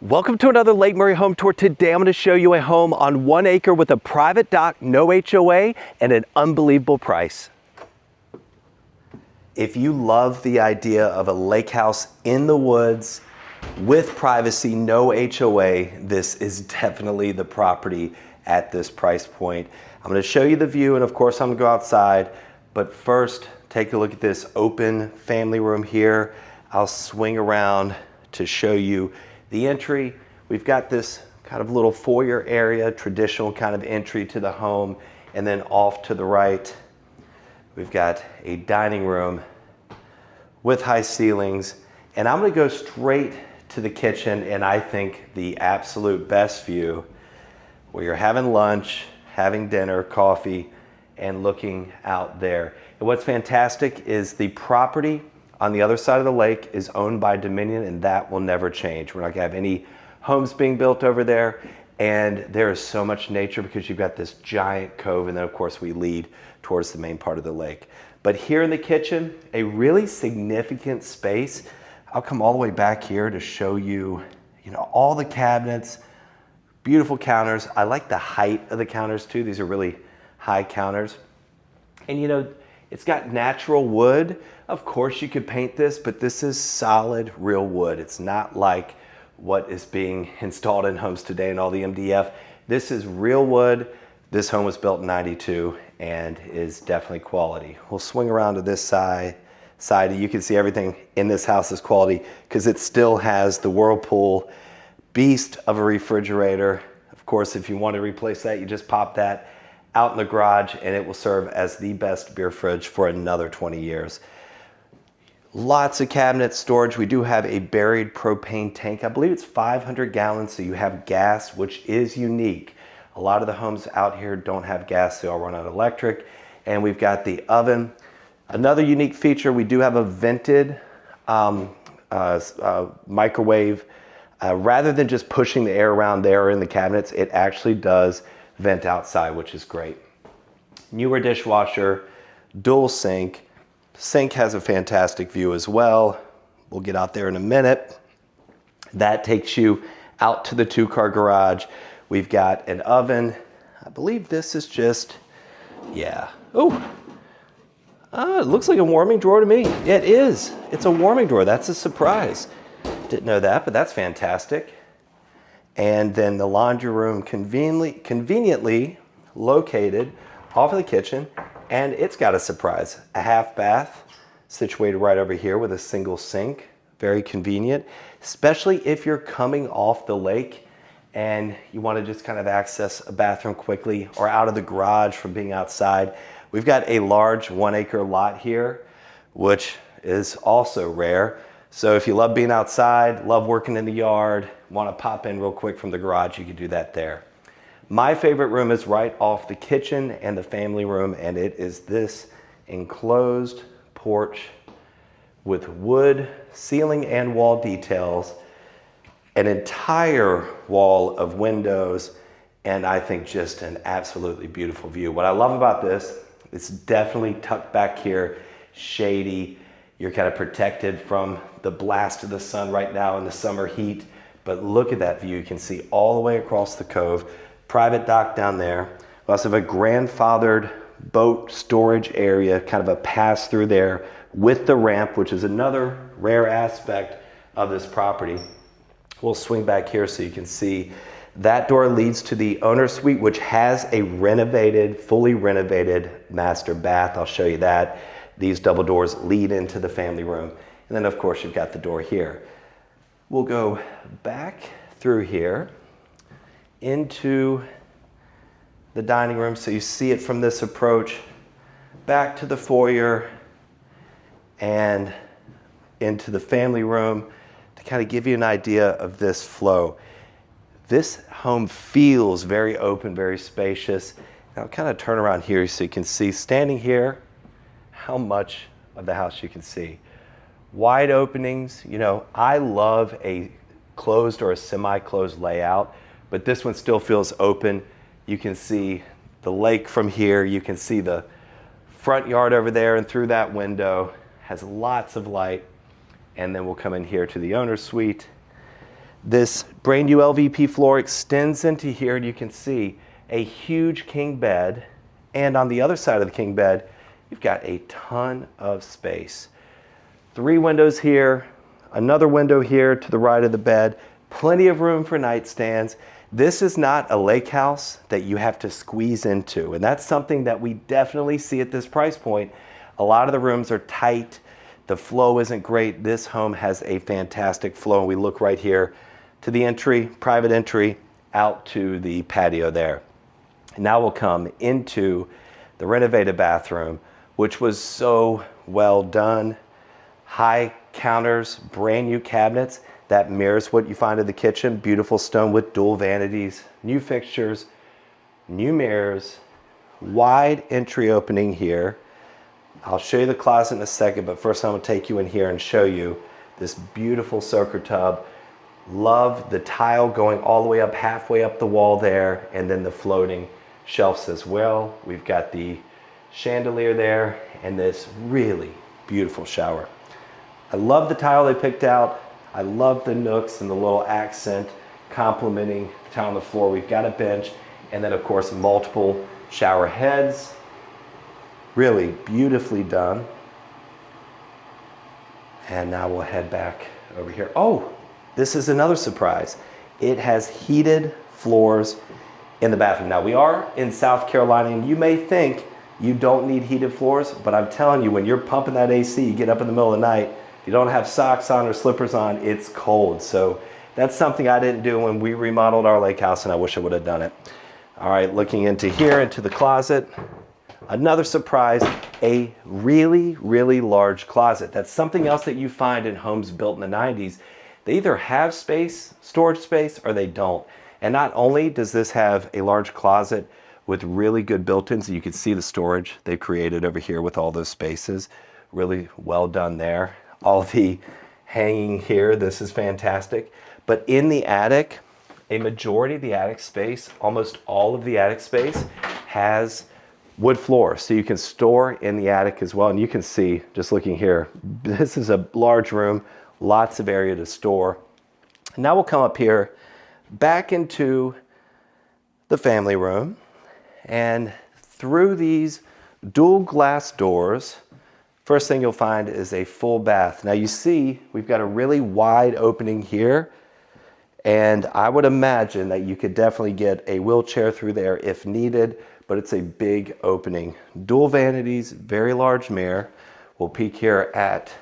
Welcome to another Lake Murray home tour. Today I'm going to show you a home on 1 acre with a private dock, no HOA, and an unbelievable price. If you love the idea of a lake house in the woods with privacy, no HOA, this is definitely the property at this price point. I'm going to show you the view, and of course I'm going to go outside, but first take a look at this open family room here. I'll swing around to show you the entry. We've got this kind of little foyer area, traditional kind of entry to the home, and then off to the right we've got a dining room with high ceilings, and I'm going to go straight to the kitchen, and I think the absolute best view where you're having lunch, having dinner, coffee, and looking out there. And what's fantastic is the property on the other side of the lake is owned by Dominion, and that will never change. We're not gonna have any homes being built over there, and there is so much nature because you've got this giant cove, and then of course we lead towards the main part of the lake. But here in the kitchen, a really significant space. I'll come all the way back here to show you, all the cabinets, beautiful counters. I like the height of the counters too. These are really high counters. And it's got natural wood. Of course you could paint this, but this is solid real wood. It's not like what is being installed in homes today and all the MDF. This is real wood. This home was built in '92 and is definitely quality. We'll swing around to this side. You can see everything in this house is quality because it still has the Whirlpool beast of a refrigerator. Of course, if you want to replace that, you just pop that out in the garage and it will serve as the best beer fridge for another 20 years. Lots of cabinet storage. We do have a buried propane tank. I believe it's 500 gallons, so you have gas, which is unique. A lot of the homes out here don't have gas, they all run on electric. And we've got the oven. Another unique feature, we do have a vented microwave. Rather than just pushing the air around there in the cabinets, it actually does vent outside, which is great. Newer dishwasher, dual sink. Sink has a fantastic view as well. We'll get out there in a minute. That takes you out to the 2-car garage. We've got an oven. I believe this is just, it looks like a warming drawer to me. Yeah, it is. It's a warming drawer. That's a surprise. Didn't know that, but that's fantastic. And then the laundry room conveniently located off of the kitchen, and it's got a surprise. A half bath situated right over here with a single sink. Very convenient, especially if you're coming off the lake and you want to just kind of access a bathroom quickly or out of the garage from being outside. We've got a large 1 acre lot here, which is also rare. So if you love being outside, love working in the yard, want to pop in real quick from the garage, you can do that there. My favorite room is right off the kitchen and the family room, and it is this enclosed porch with wood ceiling and wall details, an entire wall of windows, and I think just an absolutely beautiful view. What I love about this, it's definitely tucked back here, shady. You're kind of protected from the blast of the sun right now in the summer heat, but look at that view. You can see all the way across the cove. Private dock down there. We also have a grandfathered boat storage area, kind of a pass through there with the ramp, which is another rare aspect of this property. We'll swing back here so you can see that door leads to the owner suite, which has a fully renovated master bath. I'll show you that. These double doors lead into the family room. And then of course you've got the door here. We'll go back through here into the dining room so you see it from this approach, back to the foyer and into the family room to kind of give you an idea of this flow. This home feels very open, very spacious. Now I'll kind of turn around here so you can see, standing here, how much of the house you can see. Wide openings. I love a closed or a semi-closed layout, but this one still feels open. You can see the lake from here. You can see the front yard over there, and through that window has lots of light. And then we'll come in here to the owner's suite. This brand new LVP floor extends into here, and you can see a huge king bed. And on the other side of the king bed, you've got a ton of space. 3 windows here, another window here to the right of the bed, plenty of room for nightstands. This is not a lake house that you have to squeeze into, and that's something that we definitely see at this price point. A lot of the rooms are tight, the flow isn't great. This home has a fantastic flow, and we look right here to the entry, private entry, out to the patio there. Now we'll come into the renovated bathroom, which was so well done. High counters, brand new cabinets that mirrors what you find in the kitchen. Beautiful stone with dual vanities, new fixtures, new mirrors, wide entry opening here. I'll show you the closet in a second, but first I'm gonna take you in here and show you this beautiful soaker tub. Love the tile going all the way up, halfway up the wall there, and then the floating shelves as well. We've got the chandelier there and this really beautiful shower. I love the tile they picked out. I love the nooks and the little accent complementing the tile on the floor. We've got a bench, and then of course multiple shower heads. Really beautifully done. And now we'll head back over here. Oh, this is another surprise. It has heated floors in the bathroom. Now we are in South Carolina, and you may think you don't need heated floors, but I'm telling you, when you're pumping that AC, you get up in the middle of the night, if you don't have socks on or slippers on, it's cold. So that's something I didn't do when we remodeled our lake house, and I wish I would have done it. All right, looking into here, into the closet. Another surprise, a really, really large closet. That's something else that you find in homes built in the 90s. They either have space, storage space, or they don't. And not only does this have a large closet with really good built-ins, you can see the storage they've created over here with all those spaces. Really well done there. All the hanging here, this is fantastic. But in the attic, a majority of the attic space, almost all of the attic space, has wood floor. So you can store in the attic as well. And you can see, just looking here, this is a large room, lots of area to store. Now we'll come up here back into the family room, and through these dual glass doors, first thing you'll find is a full bath. Now you see we've got a really wide opening here, and I would imagine that you could definitely get a wheelchair through there if needed, but it's a big opening. Dual vanities, very large mirror. We'll peek here at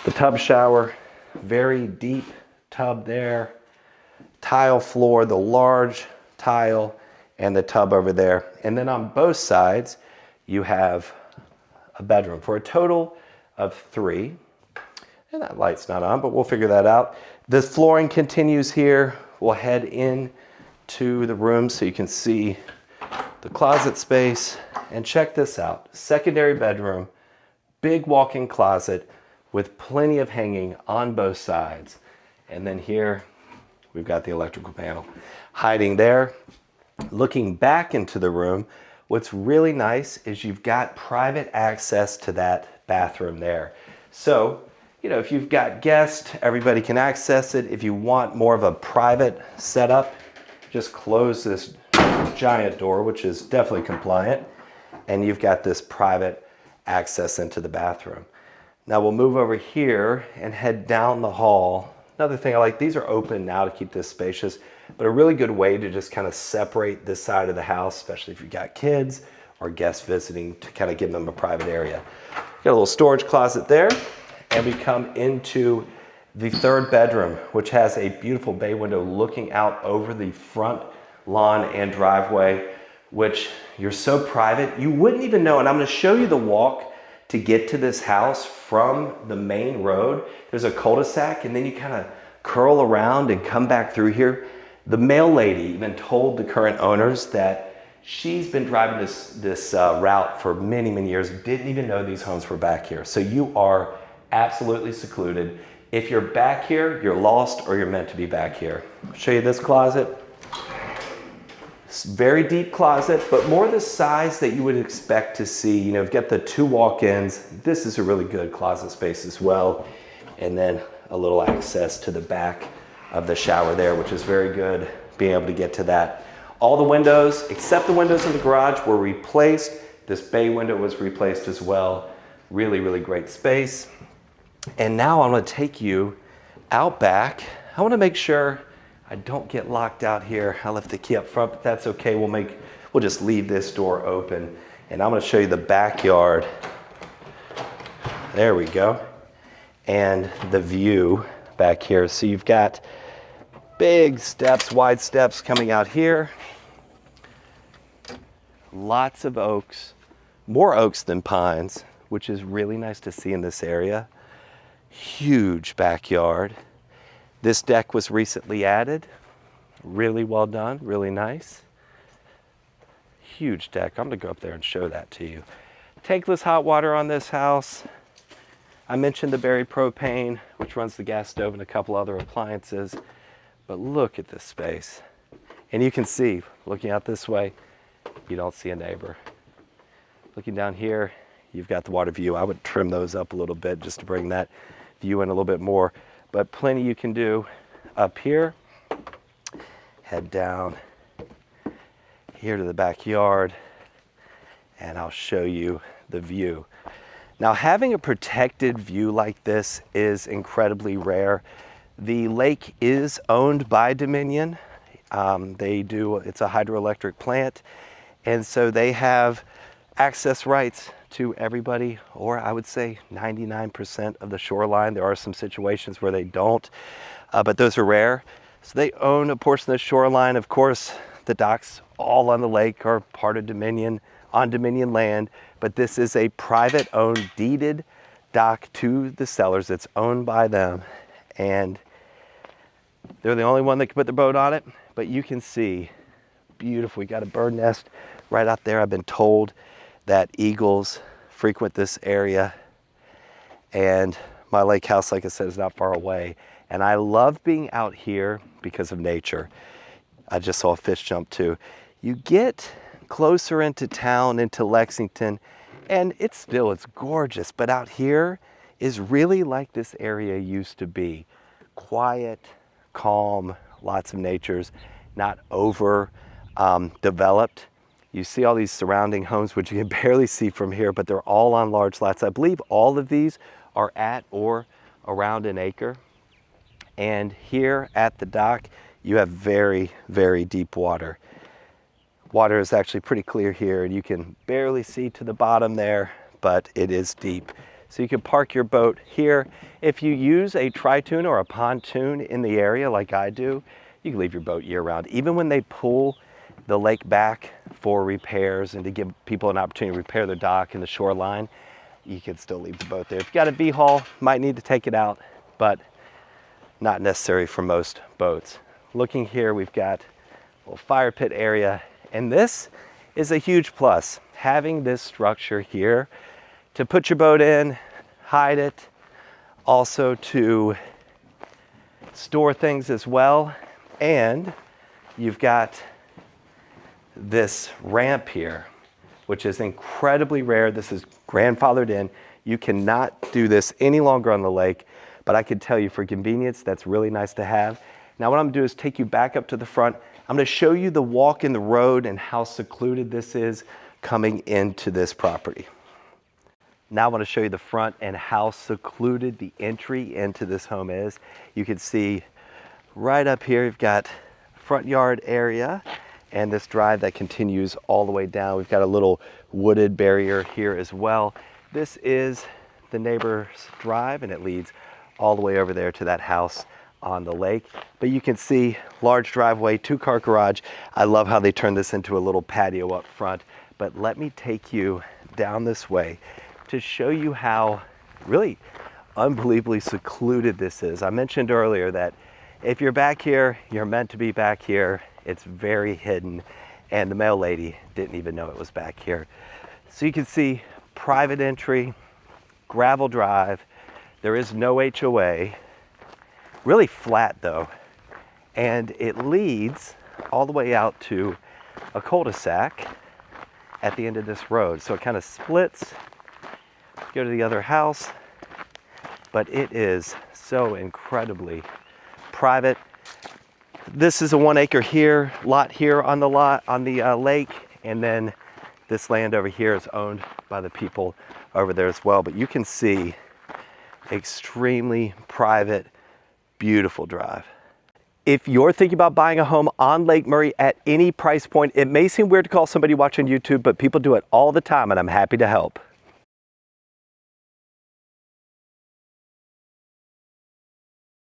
the tub shower, very deep tub there. Tile floor, the large tile, and the tub over there. And then on both sides, you have a bedroom for a total of 3. And that light's not on, but we'll figure that out. The flooring continues here. We'll head in to the room so you can see the closet space. And check this out, secondary bedroom, big walk-in closet with plenty of hanging on both sides. And then here, we've got the electrical panel hiding there. Looking back into the room, what's really nice is you've got private access to that bathroom there. So, you know, if you've got guests, everybody can access it. If you want more of a private setup, just close this giant door, which is definitely compliant, and you've got this private access into the bathroom. Now we'll move over here and head down the hall. Another thing I like, these are open now to keep this spacious, but a really good way to just kind of separate this side of the house, especially if you've got kids or guests visiting, to kind of give them a private area. Got a little storage closet there, and we come into the 3rd bedroom, which has a beautiful bay window looking out over the front lawn and driveway, which you're so private, you wouldn't even know. And I'm gonna show you the walk to get to this house from the main road. There's a cul-de-sac, and then you kind of curl around and come back through here. The mail lady even told the current owners that she's been driving this route for many, many years, didn't even know these homes were back here. So you are absolutely secluded. If you're back here, you're lost, or you're meant to be back here. I'll show you this closet. Very deep closet, but more the size that you would expect to see. You know, you've got the 2 walk-ins. This is a really good closet space as well. And then a little access to the back of the shower there, which is very good, being able to get to that. All the windows, except the windows in the garage, were replaced. This bay window was replaced as well. Really, really great space. And now I'm gonna take you out back. I wanna make sure I don't get locked out here. I left the key up front, but that's okay. We'll just leave this door open. And I'm gonna show you the backyard. There we go. And the view back here. So you've got big steps, wide steps coming out here. Lots of oaks, more oaks than pines, which is really nice to see in this area. Huge backyard. This deck was recently added. Really well done, really nice. Huge deck. I'm gonna go up there and show that to you. Tankless hot water on this house. I mentioned the Berry propane, which runs the gas stove and a couple other appliances. But look at this space. And you can see, looking out this way, you don't see a neighbor. Looking down here, you've got the water view. I would trim those up a little bit just to bring that view in a little bit more. But plenty you can do up here. Head down here to the backyard, and I'll show you the view. Now, having a protected view like this is incredibly rare. The lake is owned by Dominion. It's a hydroelectric plant, and so they have access rights to everybody, or I would say 99% of the shoreline. There are some situations where they don't, but those are rare. So they own a portion of the shoreline. Of course, the docks all on the lake are part of Dominion, on Dominion land, but this is a private owned, deeded dock to the sellers. It's owned by them, and they're the only one that can put their boat on it. But you can see, beautiful. We got a bird nest right out there. I've been told that eagles frequent this area, and my lake house, like I said, is not far away. And I love being out here because of nature. I just saw a fish jump too. You get closer into town, into Lexington, and it's gorgeous, but out here is really like this area used to be. Quiet, calm, lots of natures, not over developed. You see all these surrounding homes, which you can barely see from here, but they're all on large lots. I believe all of these are at or around an acre. And here at the dock, you have very, very deep water. Water is actually pretty clear here, and you can barely see to the bottom there, but it is deep. So you can park your boat here. If you use a tri-tune or a pontoon in the area like I do, you can leave your boat year round. Even when they pull the lake back for repairs and to give people an opportunity to repair their dock and the shoreline, you can still leave the boat there. If you've got a V-haul, might need to take it out, but not necessary for most boats. Looking here, we've got a little fire pit area, and this is a huge plus. Having this structure here to put your boat in, hide it, also to store things as well. And you've got this ramp here, which is incredibly rare. This is grandfathered in. You cannot do this any longer on the lake, but I can tell you for convenience, that's really nice to have. Now what I'm gonna do is take you back up to the front. I'm gonna show you the walk in the road and how secluded this is coming into this property. Now I wanna show you the front and how secluded the entry into this home is. You can see right up here, you've got front yard area and this drive that continues all the way down. We've got a little wooded barrier here as well. This is the neighbor's drive, and it leads all the way over there to that house on the lake. But you can see large driveway, 2-car garage. I love how they turned this into a little patio up front. But let me take you down this way to show you how really unbelievably secluded this is. I mentioned earlier that if you're back here, you're meant to be back here. It's very hidden, and the mail lady didn't even know it was back here. So you can see private entry, gravel drive. There is no HOA, really flat though, and it leads all the way out to a cul-de-sac at the end of this road. So it kind of splits, go to the other house, but it is so incredibly private. This is a 1 acre lot here on the lake, and then this land over here is owned by the people over there as well. But you can see extremely private, beautiful drive. If you're thinking about buying a home on Lake Murray at any price point, it may seem weird to call somebody watching YouTube, but people do it all the time, and I'm happy to help.